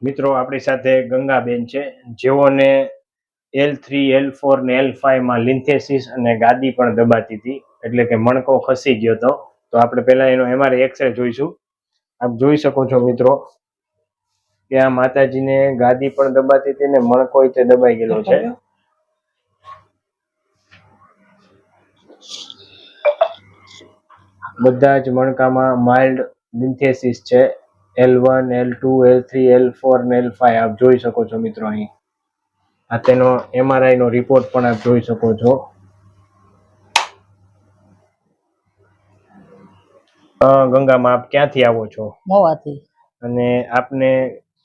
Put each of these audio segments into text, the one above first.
મિત્રો આપણી સાથે ગંગાબેન છે, જેઓને L3 L4 ને L5 માં લિન્થેસિસ અને ગાદી પણ દબાતી હતી, એટલે કે મણકો ખસી ગયો હતો. તો આપણે પહેલા એનો MRI એક્સરે જોઈશું. આપ જોઈ શકો છો મિત્રો કે આ માતાજીને ગાદી પણ દબાતી હતી ને મણકો તે દબાઈ ગયેલો છે. બધા જ મણકામાં માઇલ્ડ લિન્થેસિસ છે. L1 L2 L3 L4 ને L5 આપ જોઈ શકો છો મિત્રો. અહીં આ તેનો MRI નો રિપોર્ટ પણ આપ જોઈ શકો છો. ગંગામાં આપ ક્યાંથી આવો છો? મોવાથી. અને આપને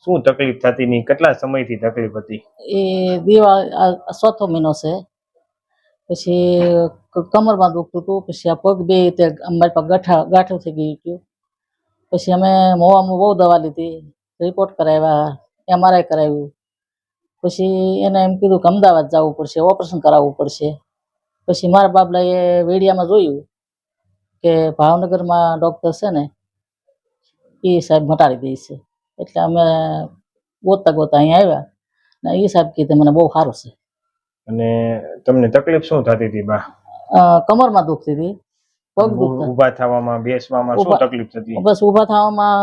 શું તકલીફ થતી ની કેટલા સમયથી તકલીફ હતી? એ દીવા ચોથો મહિનો છે. પછી કમરમાં દુખતું હતું, પછી આ પગ બે અમારી પગ ગાંઠો થઈ ગઈ હતું. પછી અમે મોવામાં બહુ દવા લીધી, રિપોર્ટ કરાવ્યા, MRI કરાવ્યું. પછી એને એમ કીધું કે અમદાવાદ જવું પડશે, ઓપરેશન કરાવવું પડશે. પછી મારા બાબલાએ વેડિયામાં જોયું કે ભાવનગરમાં ડૉક્ટર છે ને એ સાહેબ મટાડી દે છે. એટલે અમે ગોતતા અહીંયા આવ્યા ને એ સાહેબ કીધે મને બહુ સારું છે. અને તમને તકલીફ શું થતી હતી બા? કમરમાં દુખતી હતી, પગ દુખતા, ઊભા થવામાં બેસવામાં શું તકલીફ થતી? બસ ઊભા થવામાં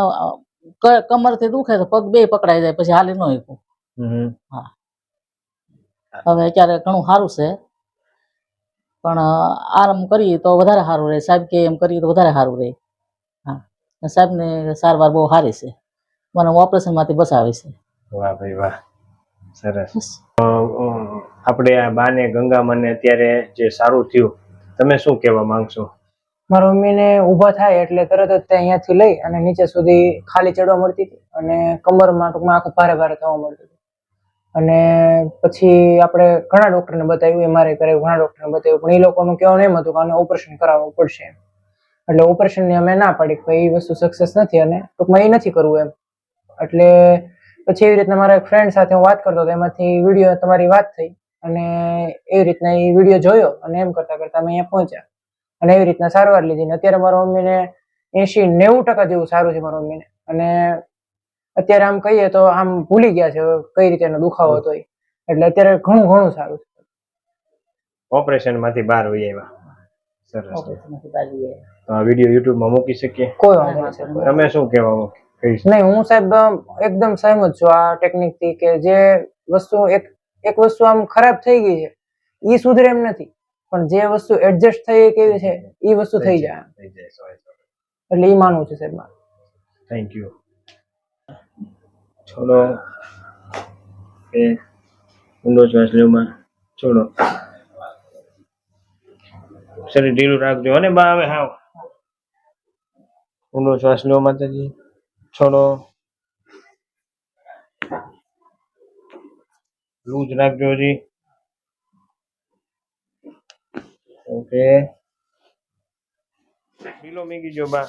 કમરથી દુખે તો પગ બે પકડાઈ જાય, પછી હાલી ન શકું. હા, હવે અત્યારે ઘણું સારું છે, પણ આરામ કરીએ તો વધારે સારું રહે. સાહેબ કે એમ કરીએ તો વધારે સારું રહે. હા, સાહેબની સારવાર બહુ સારી છે, મને ઓપરેશનમાંથી બચાવે છે. વાહ ભાઈ વાહ, સરસ. આપણે આ બાને ગંગામાને અત્યારે જે સારું થયું, તમે શું કહેવા માંગશો? મારા મમ્મીને ઊભા થાય એટલે તરત જ તે અહીંયાથી લઈ અને નીચે સુધી ખાલી ચડવા મળતી હતી, અને કમરમાં ટૂંકમાં આખું ભારે ભારે થવા મળતું હતું. અને પછી આપણે ઘણા ડૉક્ટરને બતાવ્યું, MRI કરાવ્યું, ઘણા ડૉક્ટરને બતાવ્યું, પણ એ લોકોનું કહેવાનું એમ હતું કે આને ઓપરેશન કરાવવું પડશે. એટલે ઓપરેશનની અમે ના પાડી કે એ વસ્તુ સક્સેસ નથી અને ટૂંકમાં એ નથી કરવું એમ. એટલે પછી એવી રીતના મારા એક ફ્રેન્ડ સાથે હું વાત કરતો હતો, એમાંથી વિડીયો તમારી વાત થઈ અને એવી રીતના એ વિડીયો જોયો અને એમ કરતાં કરતાં અમે અહીંયા પહોંચ્યા અને એવી રીતના સારવાર લીધી. ને અત્યારે મારા મમ્મીને 80-90% જેવું સારું છે મારા મમ્મીને. અને અત્યારે આમ કહીએ તો આમ ભૂલી ગયા છે કઈ રીતે એનો દુખાવો હતો. એટલે અત્યારે ઘણું ઘણું સારું છે. ઓપરેશન માંથી બહાર વહી આવ્યા. સરસ. તો આ વિડીયો YouTube માં મૂકી શકીએ? કોઈ વાંધો નથી. તમે શું કહેવા કહીશ? નહીં, હું સાહેબ એકદમ સહેમત છું આ ટેકનિક થી, કે જે વસ્તુ એક વસ્તુ આમ ખરાબ થઈ ગઈ છે એ સુધરે એમ નથી, પણ જે વસ્તુ એડજસ્ટ થઈ કેવી છે એ વસ્તુ થઈ જાય. એટલે એ માનવું છે સાહેબ મારું. Thank you. છોડો એ ઊંડો શ્વાસ લેવામાં છોડો. શરીર ઢીલું રાખજો અને બા હવે હાવ ઊંડો શ્વાસ લો માતાજી. છોડો, લૂજ રાખજો હજી. ઓકે, ઢીલો મેકી જો બા.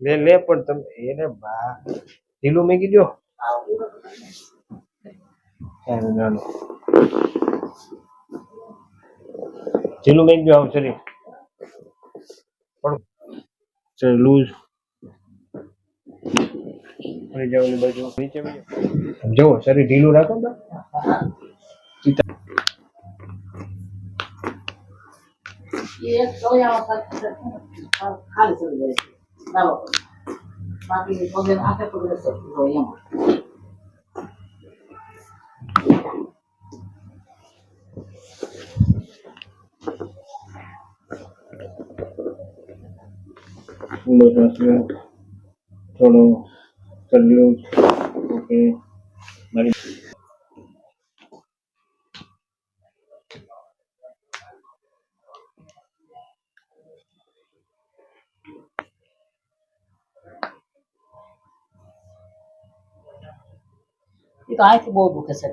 લે પણ તમે એને બા ઢીલું મેકી જો. ઢીલું મેકી જો. આવું શરીર પણ લૂઝ ફરી જાવ ઓલી બાજુ નીચે જો શરીર ઢીલું રાખો બા. ઊંડો શ્વાસ લો, થોડો ચલ્લું. ઓકે, મારી એ તો અહીંથી બહુ દુખે છે.